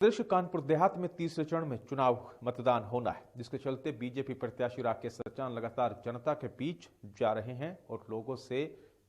प्रदेश कानपुर देहात में तीसरे चरण में चुनाव मतदान होना है, जिसके चलते बीजेपी प्रत्याशी राकेश सचान लगातार जनता के बीच जा रहे हैं और लोगों से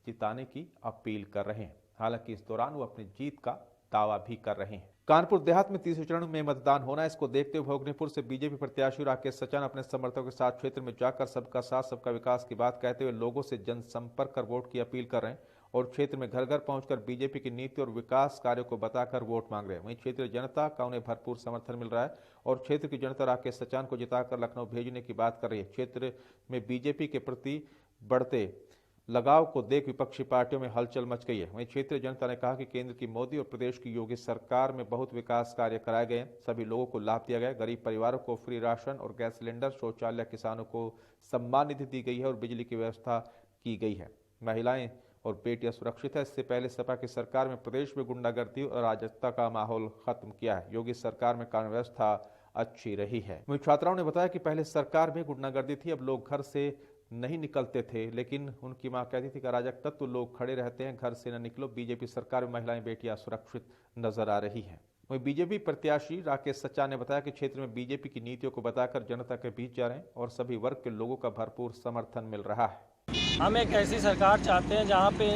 जिताने की अपील कर रहे हैं। हालांकि इस दौरान वो अपनी जीत का दावा भी कर रहे हैं। कानपुर देहात में तीसरे चरण में मतदान होना है, इसको देखते हुए भोगनीपुर से बीजेपी प्रत्याशी राकेश सचान अपने समर्थकों के साथ क्षेत्र में जाकर सबका साथ सबका विकास की बात कहते हुए लोगों से जनसंपर्क कर वोट की अपील कर रहे हैं और क्षेत्र में घर घर पहुंचकर बीजेपी की नीति और विकास कार्यों को बताकर वोट मांग रहे हैं। वहीं क्षेत्रीय जनता का उन्हें भरपूर समर्थन मिल रहा है और क्षेत्र की जनता राकेश सचान को जिताकर लखनऊ भेजने की बात कर रही है। क्षेत्र में बीजेपी के प्रति बढ़ते लगाव को देख विपक्षी पार्टियों में हलचल मच गई है। वहीं क्षेत्रीय जनता ने कहा कि केंद्र की मोदी और प्रदेश की योगी सरकार में बहुत विकास कार्य कराए गए हैं, सभी लोगों को लाभ दिया गया। गरीब परिवारों को फ्री राशन और गैस सिलेंडर, शौचालय, किसानों को सम्मान निधि दी गई है और बिजली की व्यवस्था की गई है। महिलाएं और बेटियां सुरक्षित है। इससे पहले सपा की सरकार में प्रदेश में गुंडागर्दी और अराजकता का माहौल खत्म किया है। योगी सरकार में कानून व्यवस्था अच्छी रही है। वहीं छात्राओं ने बताया कि पहले सरकार में गुंडागर्दी थी, अब लोग घर से नहीं निकलते थे, लेकिन उनकी मां कहती थी कि अराजक तत्व लोग खड़े रहते हैं, घर से न निकलो। बीजेपी सरकार में महिलाएं बेटियां सुरक्षित नजर आ रही है। वहीं बीजेपी प्रत्याशी राकेश सचान ने बताया कि क्षेत्र में बीजेपी की नीतियों को बताकर जनता के बीच जा रहे हैं और सभी वर्ग के लोगों का भरपूर समर्थन मिल रहा है। हम एक ऐसी सरकार चाहते हैं जहां पे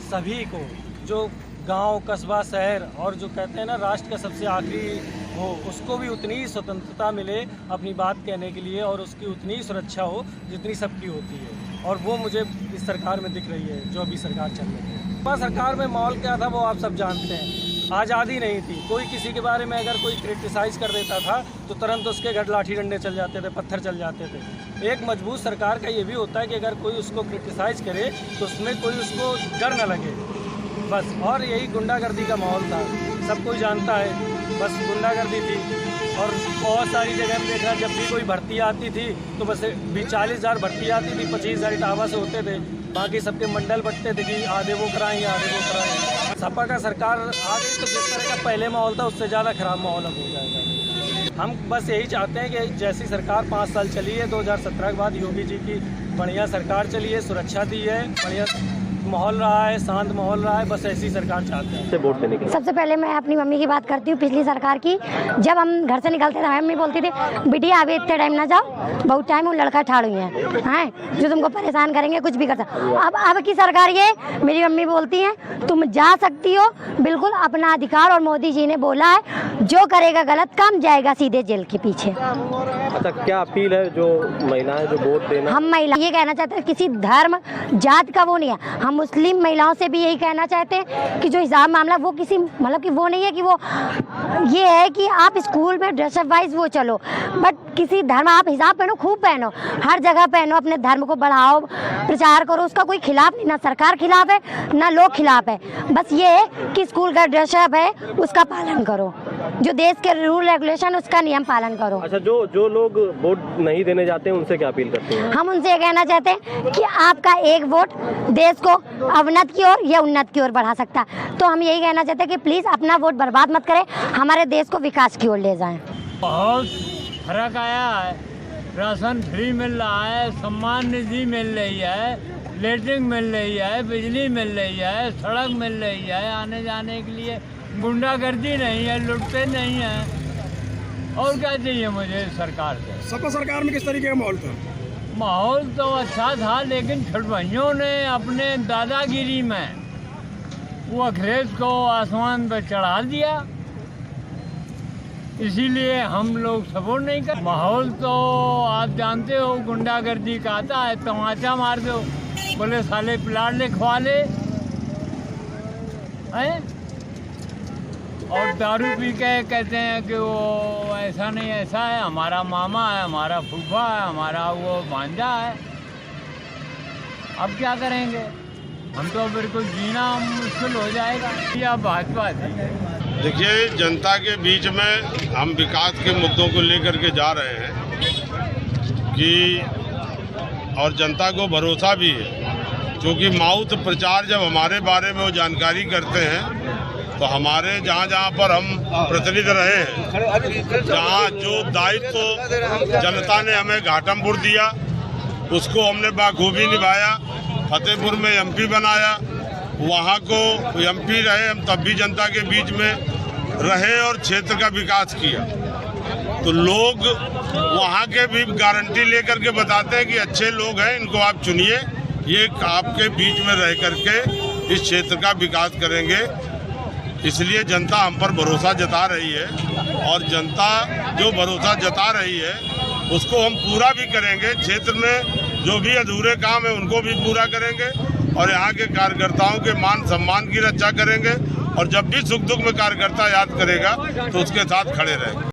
सभी को, जो गांव, कस्बा, शहर और जो कहते हैं ना राष्ट्र का सबसे आखिरी हो, उसको भी उतनी ही स्वतंत्रता मिले अपनी बात कहने के लिए और उसकी उतनी ही सुरक्षा हो जितनी सबकी होती है। और वो मुझे इस सरकार में दिख रही है जो अभी सरकार चल रही है। सरकार में माहौल क्या था वो आप सब जानते हैं। आज़ादी नहीं थी, कोई किसी के बारे में अगर कोई क्रिटिसाइज़ कर देता था तो तुरंत उसके घर लाठी डंडे चल जाते थे, पत्थर चल जाते थे। एक मजबूत सरकार का ये भी होता है कि अगर कोई उसको क्रिटिसाइज़ करे तो उसमें कोई उसको डर न लगे, बस। और यही गुंडागर्दी का माहौल था, सब कोई जानता है, बस गुंडागर्दी थी। और बहुत सारी जगह में देखा, जब भी कोई भर्ती आती थी तो बस 40,000 भर्ती आती थी, 25,000 इटावा से होते थे, बाकी सबके मंडल बटते थे कि आधे वो कराएं आधे वो कराएं। सपा का सरकार आ गई तो जिस तरह का पहले माहौल था उससे ज़्यादा खराब माहौल अब हो जाएगा। हम बस यही चाहते हैं कि जैसी सरकार 5 साल चली है, 2017 के बाद योगी जी की बढ़िया सरकार चली है, सुरक्षा दी है, बढ़िया माहौल रहा है, शांत माहौल रहा है, बस ऐसी सरकार चाहते हैं। वोट देने के सबसे पहले मैं अपनी मम्मी की बात करती हूँ, पिछली सरकार की। जब हम घर से निकलते थे मम्मी बोलती थी बिटिया अभी इतने टाइम ना जाओ, बहुत टाइम वो लड़का ठाड़ हुई है जो तुमको परेशान करेंगे, कुछ भी कर सकते। अब की सरकार ये मेरी मम्मी बोलती है तुम जा सकती हो, बिल्कुल अपना अधिकार। और मोदी जी ने बोला है जो करेगा गलत काम जाएगा सीधे जेल के पीछे। अच्छा, क्या अपील है जो महिलाएं जो वोट देना? हम महिला ये कहना चाहते हैं किसी धर्म जात का वो नहीं है। हम मुस्लिम महिलाओं से भी यही कहना चाहते हैं कि जो हिजाब मामला वो किसी मतलब कि वो नहीं है कि वो ये है कि आप स्कूल में ड्रेसअप वाइज वो चलो, बट किसी धर्म आप हिजाब पहनो, खूब पहनो, हर जगह पहनो, अपने धर्म को बढ़ाओ, प्रचार करो। उसका कोई खिलाफ नहीं, ना सरकार खिलाफ है ना लोग खिलाफ है। बस ये है कि स्कूल का ड्रेसअप है उसका पालन करो, जो देश के रूल रेगुलेशन उसका नियम पालन करो। अच्छा, जो लोग वोट नहीं देने जाते हैं उनसे क्या अपील करते हैं? हम उनसे ये कहना चाहते हैं कि आपका एक वोट देश को अवनत की ओर या उन्नत की ओर बढ़ा सकता है। तो हम यही कहना चाहते हैं कि प्लीज अपना वोट बर्बाद मत करें, हमारे देश को विकास की ओर ले जाएं। बहुत फर्क आया है, राशन फ्री मिल रहा है, सम्मान निधि मिल रही है, लेटरिन मिल रही है, बिजली मिल रही है, सड़क मिल रही है, आने जाने के लिए गुंडागर्दी नहीं है, लुटते नहीं है। और क्या चाहिए मुझे सरकार से? सपा सरकार में किस तरीके का माहौल था? माहौल तो अच्छा था, लेकिन छठभइयों ने अपने दादागिरी में वो अखिलेश को आसमान पर चढ़ा दिया, इसीलिए हम लोग सपोर्ट नहीं कर। माहौल तो आप जानते हो गुंडागर्दी का आता है, तमाचा मार दो, बोले साले प्लाट ले खवा ले हैं, और दारू पी के कहते हैं कि वो ऐसा नहीं ऐसा है, हमारा मामा है, हमारा फूफा है, हमारा वो भांजा है। अब क्या करेंगे? हम तो बिल्कुल जीना मुश्किल हो जाएगा। या भाजपा थी। देखिए, जनता के बीच में हम विकास के मुद्दों को लेकर के जा रहे हैं कि और जनता को भरोसा भी है, क्योंकि माउथ प्रचार जब हमारे बारे में वो जानकारी करते हैं तो हमारे जहाँ पर हम प्रतिनिधि रहे हैं, जहाँ जो दायित्व जनता ने हमें घाटमपुर दिया उसको हमने बाखूबी निभाया। फतेहपुर में एमपी बनाया, वहाँ को एमपी रहे हम, तब भी जनता के बीच में रहे और क्षेत्र का विकास किया। तो लोग वहाँ के भी गारंटी लेकर के बताते हैं कि अच्छे लोग हैं, इनको आप चुनिए, ये आपके बीच में रह करके इस क्षेत्र का विकास करेंगे। इसलिए जनता हम पर भरोसा जता रही है और जनता जो भरोसा जता रही है उसको हम पूरा भी करेंगे। क्षेत्र में जो भी अधूरे काम है उनको भी पूरा करेंगे और यहाँ के कार्यकर्ताओं के मान सम्मान की रक्षा करेंगे और जब भी सुख दुख में कार्यकर्ता याद करेगा तो उसके साथ खड़े रहेंगे।